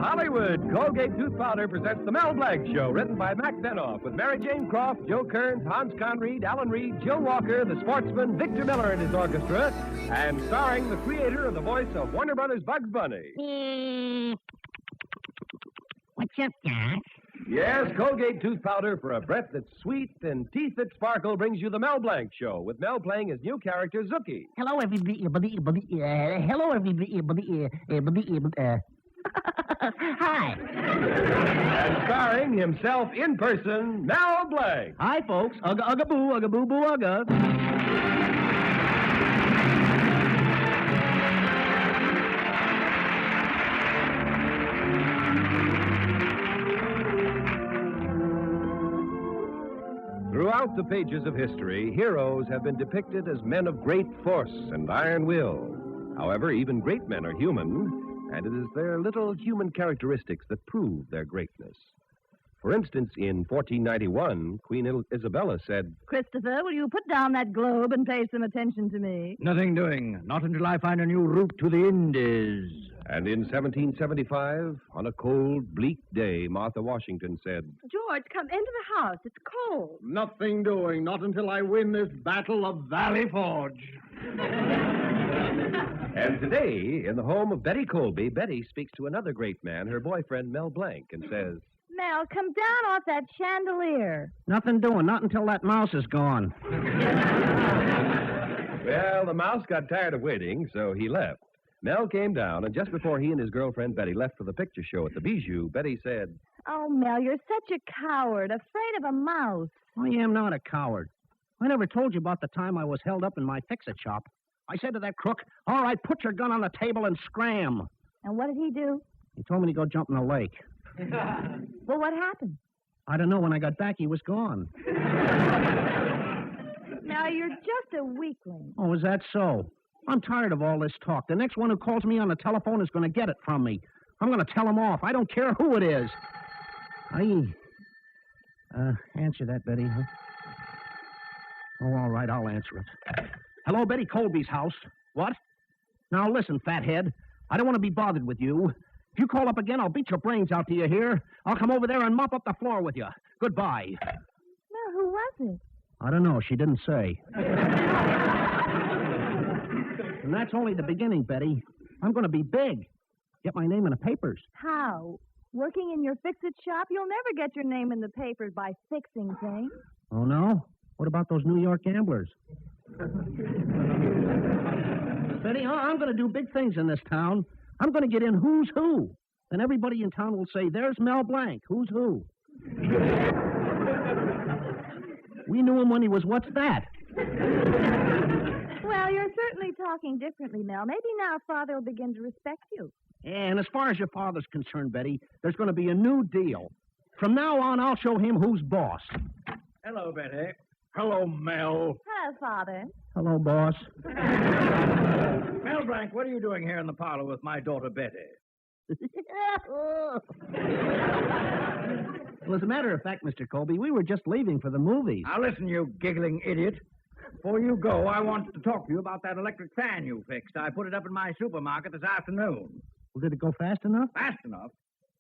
Hollywood, Colgate Tooth Powder presents The Mel Blanc Show, written by Mac Benoff, with Mary Jane Croft, Joe Kearns, Hans Conried, Alan Reed, Jill Walker, the sportsman, Victor Miller and his orchestra, and starring the creator of the voice of Warner Brothers' Bugs Bunny. What's up, Doc? Yes, Colgate Tooth Powder for a breath that's sweet and teeth that sparkle brings you The Mel Blanc Show, with Mel playing his new character, Zookie. Hello, everybody. Hello, everybody. Hi. And starring himself in person, Mel Blanc. Hi, folks. Ugga boo, ugga. Throughout the pages of history, heroes have been depicted as men of great force and iron will. However, even great men are human, and it is their little human characteristics that prove their greatness. For instance, in 1491, Queen Isabella said, Christopher, will you put down that globe and pay some attention to me? Nothing doing. Not until I find a new route to the Indies. And in 1775, on a cold, bleak day, Martha Washington said, George, come into the house. It's cold. Nothing doing. Not until I win this battle of Valley Forge. And today, in the home of Betty Colby, Betty speaks to another great man, her boyfriend, Mel Blanc, and says, Mel, come down off that chandelier. Nothing doing. Not until that mouse is gone. Well, the mouse got tired of waiting, so he left. Mel came down, and just before he and his girlfriend Betty left for the picture show at the Bijou, Betty said, Oh, Mel, you're such a coward, afraid of a mouse. I am not a coward. I never told you about the time I was held up in my fix-it shop. I said to that crook, all right, put your gun on the table and scram. And what did he do? He told me to go jump in the lake. Well, what happened? I don't know. When I got back, he was gone. Now, you're just a weakling. Oh, is that so? I'm tired of all this talk. The next one who calls me on the telephone is going to get it from me. I'm going to tell him off. I don't care who it is. Answer that, Betty, huh? Oh, all right, I'll answer it. Hello, Betty Colby's house. What? Now, listen, fathead. I don't want to be bothered with you. If you call up again, I'll beat your brains out to you here. I'll come over there and mop up the floor with you. Goodbye. Well, who was it? I don't know. She didn't say. And that's only the beginning, Betty. I'm going to be big. Get my name in the papers. How? Working in your fix-it shop? You'll never get your name in the papers by fixing things. Oh, no? What about those New York gamblers? Betty, I'm going to do big things in this town. I'm going to get in Who's Who. Then everybody in town will say, there's Mel Blanc. Who's Who? We knew him when he was What's That? Well, you're certainly talking differently, Mel. Maybe now Father will begin to respect you. And as far as your father's concerned, Betty, there's going to be a new deal. From now on, I'll show him who's boss. Hello, Betty. Hello, Mel. Hello, Father. Hello, boss. Mel Blanc, what are you doing here in the parlor with my daughter, Betty? Well, as a matter of fact, Mr. Colby, we were just leaving for the movies. Now, listen, you giggling idiot. Before you go, I want to talk to you about that electric fan you fixed. I put it up in my supermarket this afternoon. Well, did it go fast enough? Fast enough?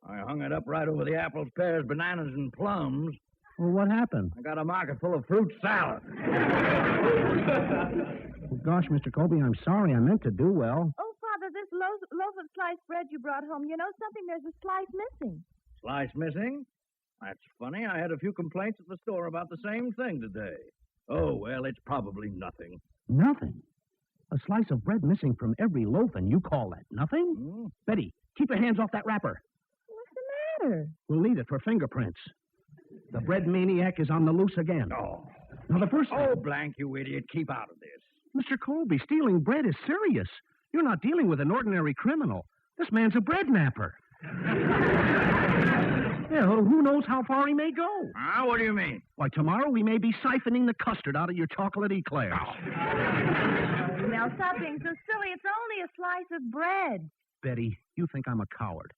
I hung it up right over the apples, pears, bananas, and plums. Well, what happened? I got a market full of fruit salad. Well, gosh, Mr. Colby, I'm sorry. I meant to do well. Oh, Father, this loaf of sliced bread you brought home, you know something? There's a slice missing. Slice missing? That's funny. I had a few complaints at the store about the same thing today. Oh, well, it's probably nothing. Nothing? A slice of bread missing from every loaf, and you call that nothing? Hmm? Betty, keep your hands off that wrapper. What's the matter? We'll need it for fingerprints. The bread maniac is on the loose again. Oh. Now, the first... Oh, Blanc, you idiot. Keep out of this. Mr. Colby, stealing bread is serious. You're not dealing with an ordinary criminal. This man's a bread napper. Yeah, well, who knows how far he may go? Ah, what do you mean? Why, tomorrow we may be siphoning the custard out of your chocolate eclairs. Now, stop being so silly. It's only a slice of bread. Betty, you think I'm a coward.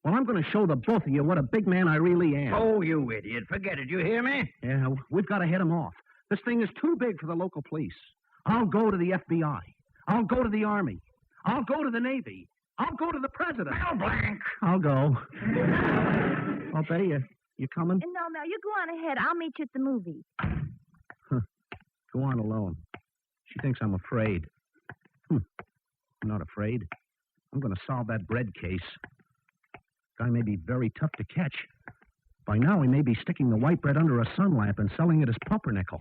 Well, I'm going to show the both of you what a big man I really am. Oh, you idiot. Forget it. You hear me? Yeah, we've got to head him off. This thing is too big for the local police. I'll go to the FBI. I'll go to the Army. I'll go to the Navy. I'll go to the president. Mel Blanc. I'll go. Oh, Betty, you coming? No, Mel, you go on ahead. I'll meet you at the movies. Go on alone. She thinks I'm afraid. I'm not afraid. I'm going to solve that bread case. Guy may be very tough to catch. By now, he may be sticking the white bread under a sun lamp and selling it as pumpernickel.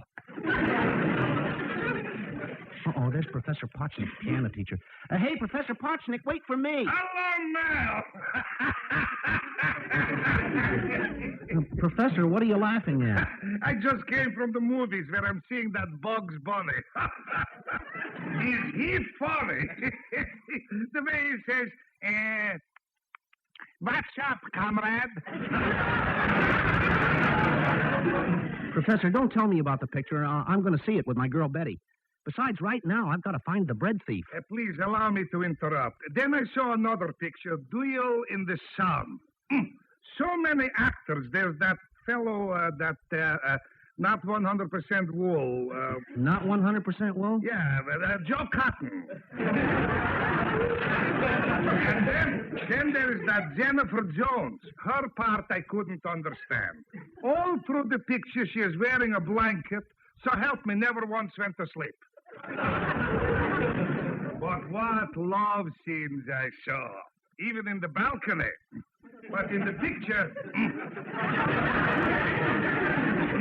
Uh-oh, there's Professor Potchnick, piano teacher. Hey, Professor Potchnick, wait for me. Hello, Mel. Professor, what are you laughing at? I just came from the movies where I'm seeing that Bugs Bunny. Is he funny? The way he says, what's up, comrade? Professor, don't tell me about the picture. I'm going to see it with my girl Betty. Besides, right now, I've got to find the bread thief. Please allow me to interrupt. Then I saw another picture, Duel in the Sun. So many actors. There's that fellow, not 100% wool. Not 100% wool? Yeah, Joe Cotton. And then there's that Jennifer Jones. Her part I couldn't understand. All through the picture, she is wearing a blanket. So help me, never once went to sleep. But what love scenes I saw. Even in the balcony. But in the picture...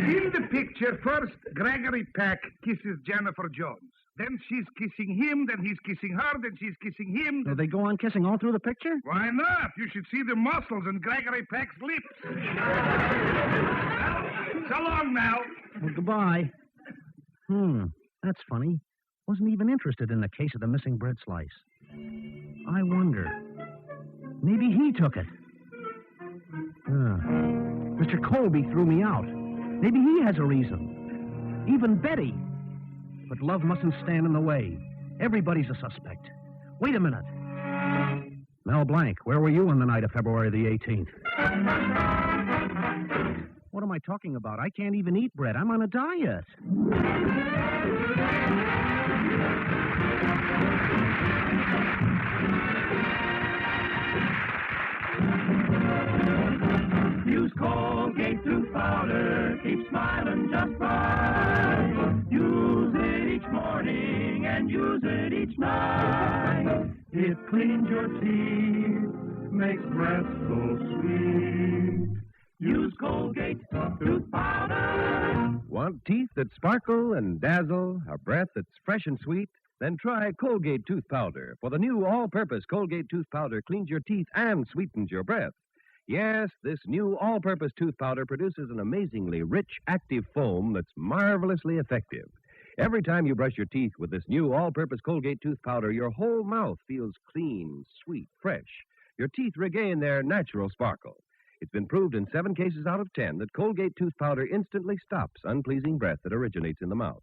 In the picture, first, Gregory Peck kisses Jennifer Jones. Then she's kissing him, then he's kissing her, then she's kissing him. Do they go on kissing all through the picture? Why not? You should see the muscles in Gregory Peck's lips. So long, Mel. Well, goodbye. That's funny. Wasn't even interested in the case of the missing bread slice. I wonder. Maybe he took it. Mr. Colby threw me out. Maybe he has a reason. Even Betty. But love mustn't stand in the way. Everybody's a suspect. Wait a minute. Mel Blanc, where were you on the night of February the 18th? What am I talking about? I can't even eat bread. I'm on a diet. Use Colgate tooth powder, keep smiling just right. Use it each morning and use it each night. It cleans your teeth, makes breath so sweet. Use Colgate tooth powder. Want teeth that sparkle and dazzle, a breath that's fresh and sweet? Then try Colgate Tooth Powder. For the new all-purpose Colgate Tooth Powder cleans your teeth and sweetens your breath. Yes, this new all-purpose tooth powder produces an amazingly rich, active foam that's marvelously effective. Every time you brush your teeth with this new all-purpose Colgate Tooth Powder, your whole mouth feels clean, sweet, fresh. Your teeth regain their natural sparkle. It's been proved in 7 cases out of 10 that Colgate Tooth Powder instantly stops unpleasing breath that originates in the mouth.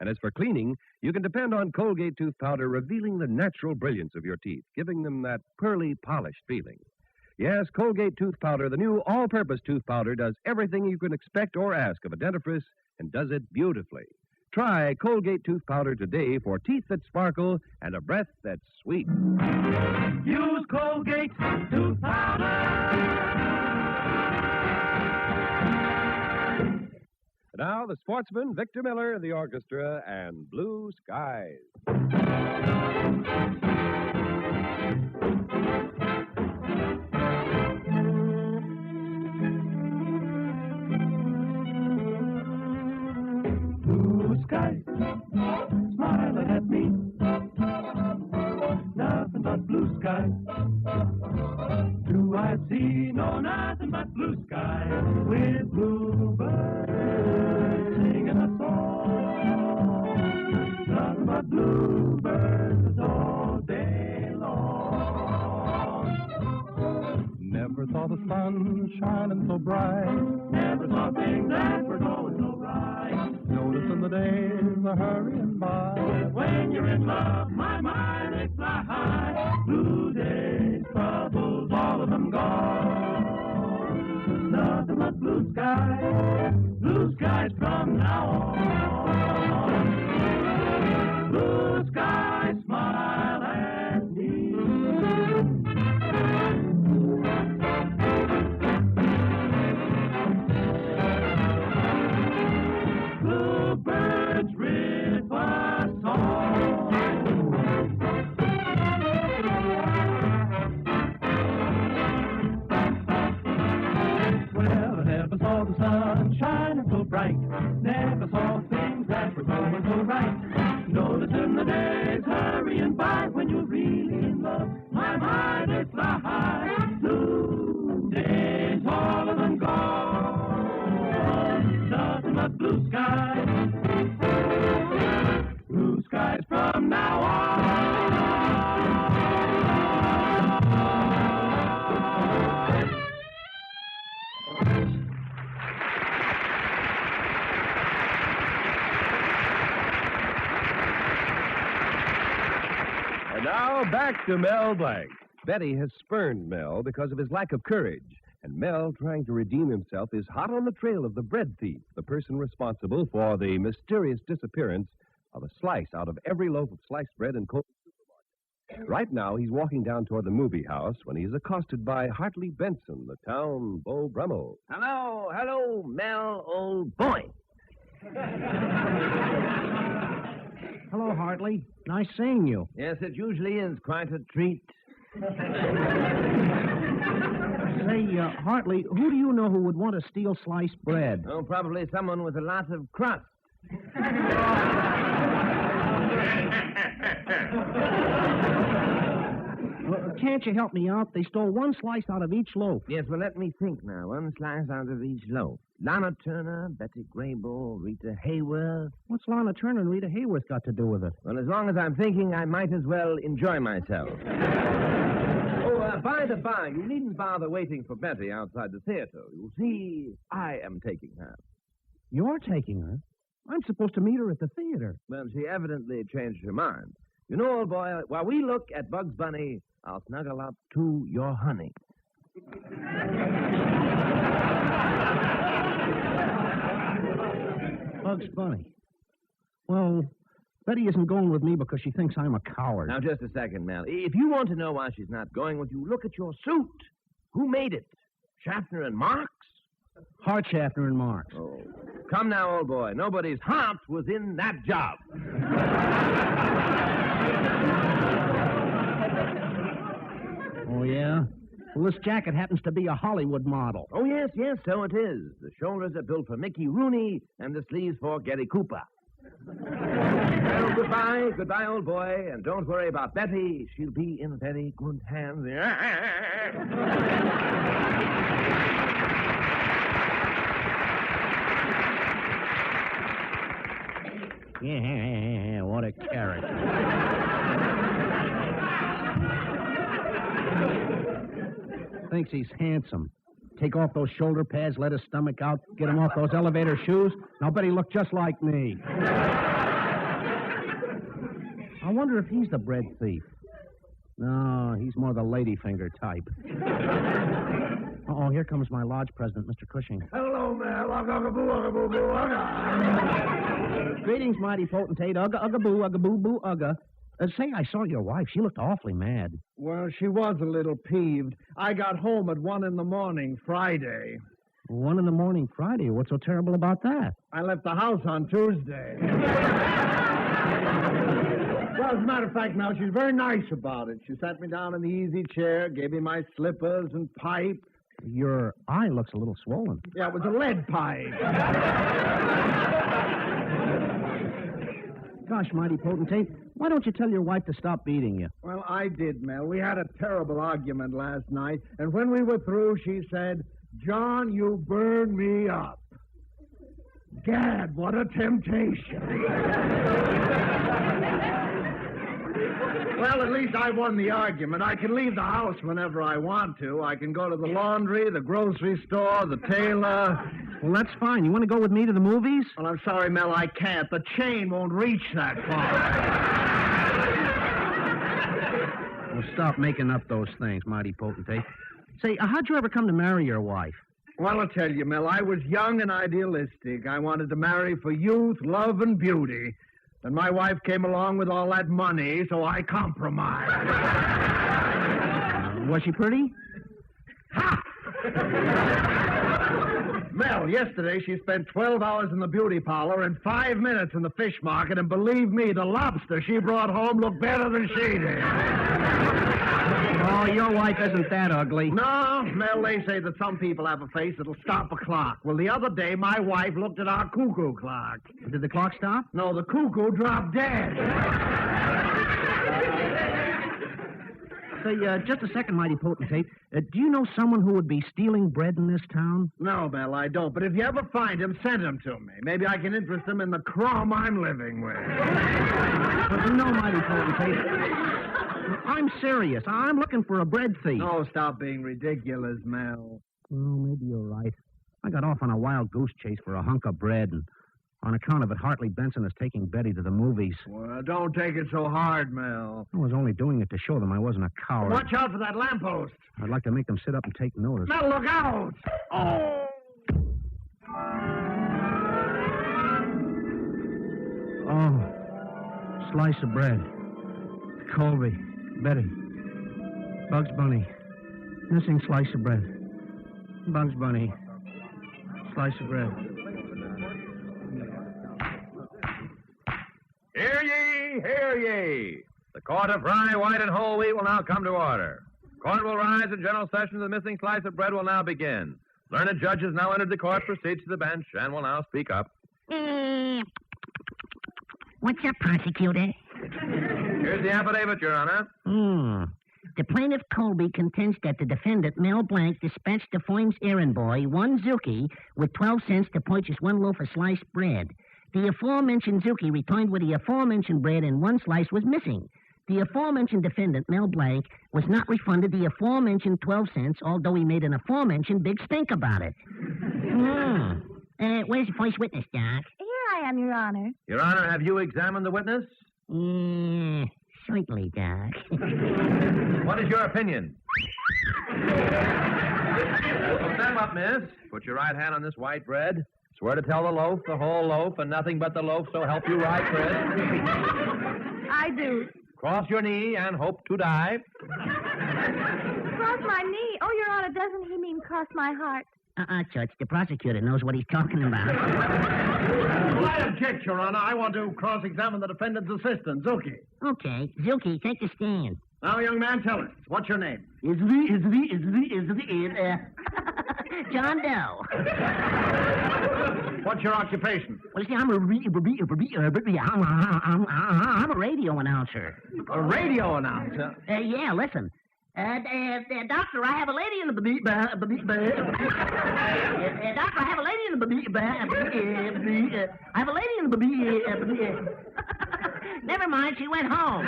And as for cleaning, you can depend on Colgate Tooth Powder revealing the natural brilliance of your teeth, giving them that pearly, polished feeling. Yes, Colgate Tooth Powder, the new all-purpose tooth powder, does everything you can expect or ask of a dentifrice and does it beautifully. Try Colgate Tooth Powder today for teeth that sparkle and a breath that's sweet. Use Colgate tooth powder. Now, the sportsman, Victor Miller, the orchestra, and Blue Skies. Blue skies, smiling at me. Nothing but blue skies. Do I see? No, nothing but blue skies with bluebirds singing a song. Nothing but bluebirds all day long. Never saw the sun shining so bright. Never saw things that were going so right. Noticing the days are hurrying by. When you're in love, my mind they fly high. Blue days, troubles, all of them gone. Nothing but blue skies from now on. Blue skies smile at me. Never saw the sun shining so bright. Never saw things that were going so right. Noticing the days hurrying by when you're really in love. My mind is fly. Blue days, all of them gone. Nothing but blue skies. Blue skies from now on. And now back to Mel Blanc. Betty has spurned Mel because of his lack of courage. And Mel, trying to redeem himself, is hot on the trail of the bread thief, the person responsible for the mysterious disappearance of a slice out of every loaf of sliced bread in Colby's supermarket. Right now, he's walking down toward the movie house when he is accosted by Hartley Benson, the town Beau Brummel. Hello, Mel, old boy. Hello, Hartley. Nice seeing you. Yes, it usually is quite a treat. Say, Hartley, who do you know who would want to steal sliced bread? Oh, probably someone with a lot of crust. Can't you help me out? They stole one slice out of each loaf. Yes, well, let me think now. One slice out of each loaf. Lana Turner, Betty Grable, Rita Hayworth. What's Lana Turner and Rita Hayworth got to do with it? Well, as long as I'm thinking, I might as well enjoy myself. By the by, you needn't bother waiting for Betty outside the theater. You see, I am taking her. You're taking her? I'm supposed to meet her at the theater. Well, she evidently changed her mind. You know, old boy, while we look at Bugs Bunny, I'll snuggle up to your honey. Bugs Bunny. Well, Betty isn't going with me because she thinks I'm a coward. Now, just a second, Mel. If you want to know why she's not going with you, look at your suit. Who made it? Schaffner and Marx? Hart, Schaffner, and Marx. Oh. Come now, old boy. Nobody's heart was in that job. Oh, yeah? Well, this jacket happens to be a Hollywood model. Oh, yes, so it is. The shoulders are built for Mickey Rooney and the sleeves for Gary Cooper. Well, goodbye, old boy, and don't worry about Betty. She'll be in very good hands. Yeah, what a character. Thinks he's handsome. Take off those shoulder pads, let his stomach out, get him off those elevator shoes, and I'll bet he looked just like me. I wonder if he's the bread thief. No, he's more the ladyfinger type. Uh-oh, here comes my lodge president, Mr. Cushing. Hello, Mel. Greetings, mighty potentate. Ugga-boo, ugga-boo-boo, ugga. Say, I saw your wife. She looked awfully mad. Well, she was a little peeved. I got home at 1 a.m, Friday. 1 a.m, Friday? What's so terrible about that? I left the house on Tuesday. Well, as a matter of fact, Mel, she's very nice about it. She sat me down in the easy chair, gave me my slippers and pipe. Your eye looks a little swollen. Yeah, it was a lead pipe. Gosh, mighty potentate, why don't you tell your wife to stop beating you? Well, I did, Mel. We had a terrible argument last night, and when we were through, she said, "John, you burn me up." Gad, what a temptation. Well, at least I won the argument. I can leave the house whenever I want to. I can go to the laundry, the grocery store, the tailor. Well, that's fine. You want to go with me to the movies? Well, I'm sorry, Mel, I can't. The chain won't reach that far. Well, stop making up those things, mighty potentate. Say, how'd you ever come to marry your wife? Well, I'll tell you, Mel, I was young and idealistic. I wanted to marry for youth, love, and beauty. And my wife came along with all that money, so I compromised. Was she pretty? Ha! Mel, yesterday she spent 12 hours in the beauty parlor and 5 minutes in the fish market, and believe me, the lobster she brought home looked better than she did. Oh, your wife isn't that ugly. No, Mel, they say that some people have a face that'll stop a clock. Well, the other day, my wife looked at our cuckoo clock. Did the clock stop? No, the cuckoo dropped dead. Say, just a second, mighty potentate. Do you know someone who would be stealing bread in this town? No, Mel, I don't. But if you ever find him, send him to me. Maybe I can interest him in the crumb I'm living with. But no, mighty potentate. I'm serious. I'm looking for a bread thief. Oh, stop being ridiculous, Mel. Well, maybe you're right. I got off on a wild goose chase for a hunk of bread, and on account of it, Hartley Benson is taking Betty to the movies. Well, don't take it so hard, Mel. I was only doing it to show them I wasn't a coward. Watch out for that lamppost. I'd like to make them sit up and take notice. Mel, look out! Oh! Oh, slice of bread. Colby, Betty, Bugs Bunny, missing slice of bread. Bugs Bunny, slice of bread. Hear ye, hear ye. The court of rye, white, and whole wheat will now come to order. Court will rise and general session of the missing slice of bread will now begin. Learned judges now entered the court, proceeds to the bench, and will now speak up. What's up, prosecutor? Here's the affidavit, Your Honor. The plaintiff Colby contends that the defendant, Mel Blanc, dispatched the firm's errand boy, one Zuki, with 12 cents to purchase one loaf of sliced bread. The aforementioned Zuki returned with the aforementioned bread and one slice was missing. The aforementioned defendant, Mel Blanc, was not refunded the aforementioned 12 cents, although he made an aforementioned big stink about it. Where's the first witness, Doc? Here I am, Your Honor. Your Honor, have you examined the witness? Certainly, Doc. What is your opinion? Well, stand up, miss. Put your right hand on this white bread. Swear to tell the loaf, the whole loaf, and nothing but the loaf, so help you right, Chris. I do. Cross your knee and hope to die. Cross my knee. Oh, Your Honor, doesn't he mean cross my heart? Judge, the prosecutor knows what he's talking about. Well, I object, Your Honor. I want to cross-examine the defendant's assistant, Zuki. Okay, Zuki, take the stand. Now, young man, tell us. What's your name? John Doe. What's your occupation? Well, see, I'm a radio announcer. A radio announcer? Yeah, listen. Doctor, I have a lady in the Doctor, I have a lady in the I have a lady in the Never mind, she went home.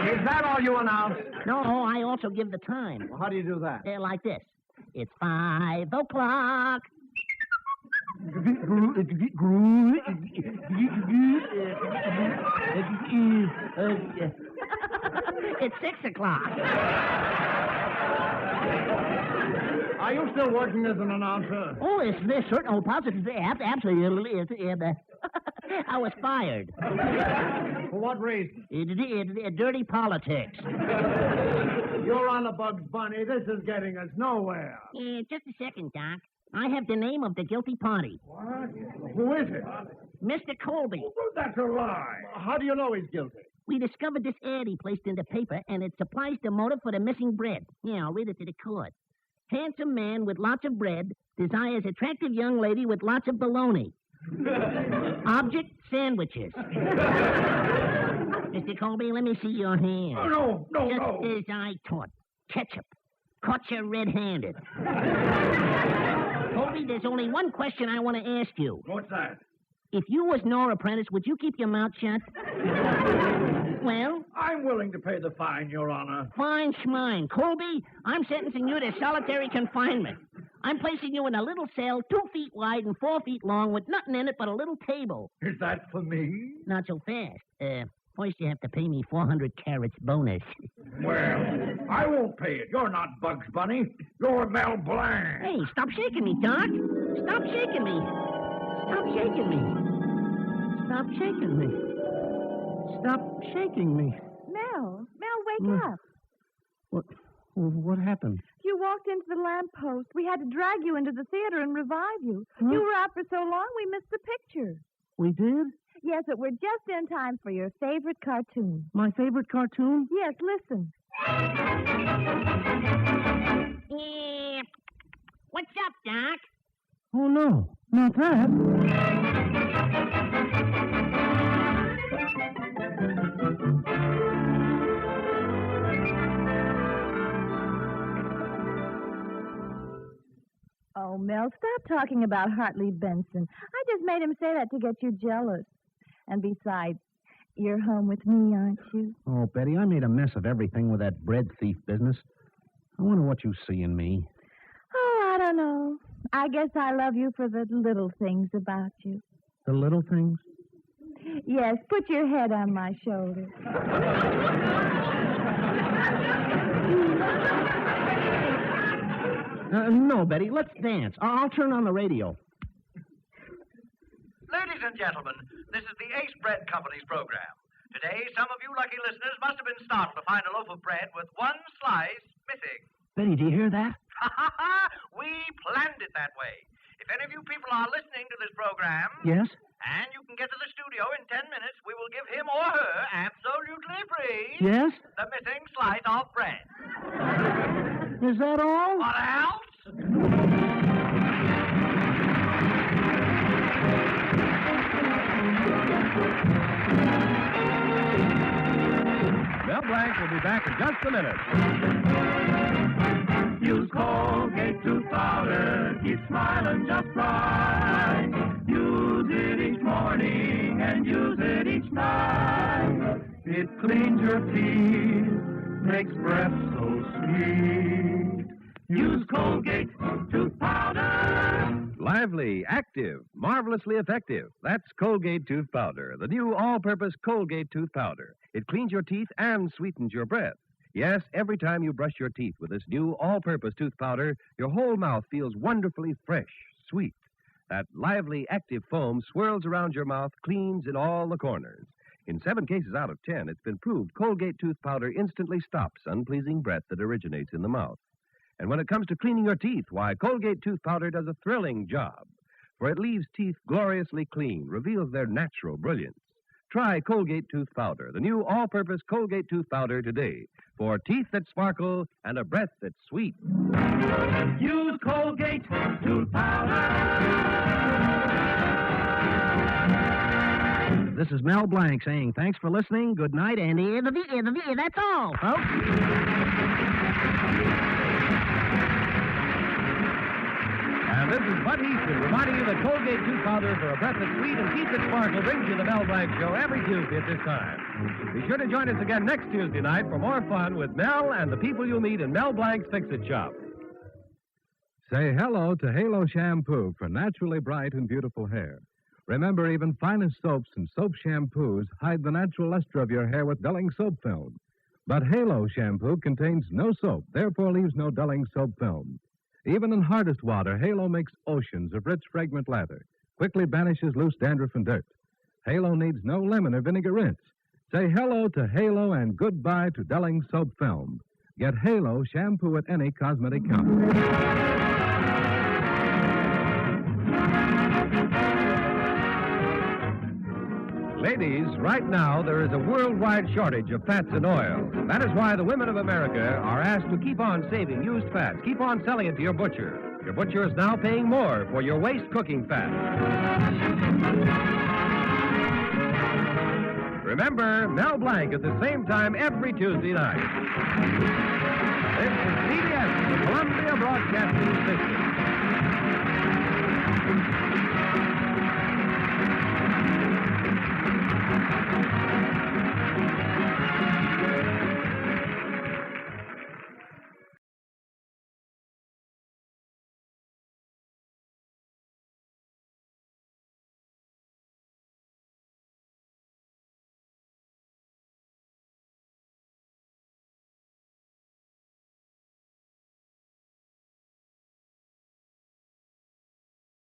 Is that all you announce? No, I also give the time. Well, how do you do that? Like this. It's 5 o'clock. It's 6 o'clock. Are you still working as an announcer? Oh, it's this certain old positive. Absolutely. I was fired. For what reason? Dirty politics. You're on a Bugs Bunny. This is getting us nowhere. Just a second, Doc. I have the name of the guilty party. What? Who is it? Mr. Colby. Oh, that's a lie. How do you know he's guilty? We discovered this ad he placed in the paper, and it supplies the motive for the missing bread. Yeah, I'll read it to the court. Handsome man with lots of bread desires attractive young lady with lots of bologna. Object, sandwiches. Mr. Colby, let me see your hand. No. Just as I taught. Ketchup. Caught you red-handed. Colby, there's only one question I want to ask you. What's that? If you was Nora Prentice, would you keep your mouth shut? Well? I'm willing to pay the fine, Your Honor. Fine schmine. Colby, I'm sentencing you to solitary confinement. I'm placing you in a little cell 2 feet wide and 4 feet long with nothing in it but a little table. Is that for me? Not so fast. First you have to pay me 400 carats bonus. Well, I won't pay it. You're not Bugs Bunny. You're Mel Blanc. Hey, stop shaking me, Doc. Stop shaking me. Stop shaking me. Stop shaking me. Stop shaking me. Mel, wake up. What happened? You walked into the lamppost. We had to drag you into the theater and revive you. Huh? You were out for so long, we missed the picture. We did? Yes, but we're just in time for your favorite cartoon. My favorite cartoon? Yes, listen. What's up, Doc? Oh, no. Not that. Oh, Mel, stop talking about Hartley Benson. I just made him say that to get you jealous. And besides, you're home with me, aren't you? Oh, Betty, I made a mess of everything with that bread thief business. I wonder what you see in me. Oh, I don't know. I guess I love you for the little things about you. The little things? Yes, put your head on my shoulder. No, Betty, let's dance. I'll turn on the radio. Ladies and gentlemen, this is the Ace Bread Company's program. Today, some of you lucky listeners must have been startled to find a loaf of bread with one slice missing. Betty, do you hear that? We planned it that way. If any of you people are listening to this program... Yes? And you can get to the studio in 10 minutes, we will give him or her, absolutely free... Yes? ...the missing slice of bread. Is that all? What else? Mel Blanc will be back in just a minute. Use Colgate tooth powder, keep smiling just right. Use it each morning and use it each night. It cleans your teeth, makes breath so sweet. Use Colgate tooth powder. Lively, active, marvelously effective. That's Colgate Tooth Powder, the new all-purpose Colgate Tooth Powder. It cleans your teeth and sweetens your breath. Yes, every time you brush your teeth with this new all-purpose tooth powder, your whole mouth feels wonderfully fresh, sweet. That lively, active foam swirls around your mouth, cleans in all the corners. In 7 cases out of 10, it's been proved Colgate Tooth Powder instantly stops unpleasing breath that originates in the mouth. And when it comes to cleaning your teeth, why, Colgate Tooth Powder does a thrilling job. For it leaves teeth gloriously clean, reveals their natural brilliance. Try Colgate Tooth Powder, the new all-purpose Colgate Tooth Powder today, for teeth that sparkle and a breath that's sweet. Use Colgate tooth powder. This is Mel Blanc saying thanks for listening. Good night, and that's all, folks. And this is Bud Easton reminding you that Colgate Tooth Powder for a breath that's sweet and teeth that sparkle brings you the Mel Blanc Show every Tuesday at this time. Be sure to join us again next Tuesday night for more fun with Mel and the people you'll meet in Mel Blanc's Fix-It Shop. Say hello to Halo Shampoo for naturally bright and beautiful hair. Remember, even finest soaps and soap shampoos hide the natural luster of your hair with dulling soap film. But Halo Shampoo contains no soap, therefore leaves no dulling soap film. Even in hardest water, Halo makes oceans of rich, fragrant lather, quickly banishes loose dandruff and dirt. Halo needs no lemon or vinegar rinse. Say hello to Halo and goodbye to dulling soap film. Get Halo Shampoo at any cosmetic counter. Ladies, right now there is a worldwide shortage of fats and oil. That is why the women of America are asked to keep on saving used fats. Keep on selling it to your butcher. Your butcher is now paying more for your waste cooking fat. Remember, Mel Blanc at the same time every Tuesday night. This is CBS, the Columbia Broadcasting System.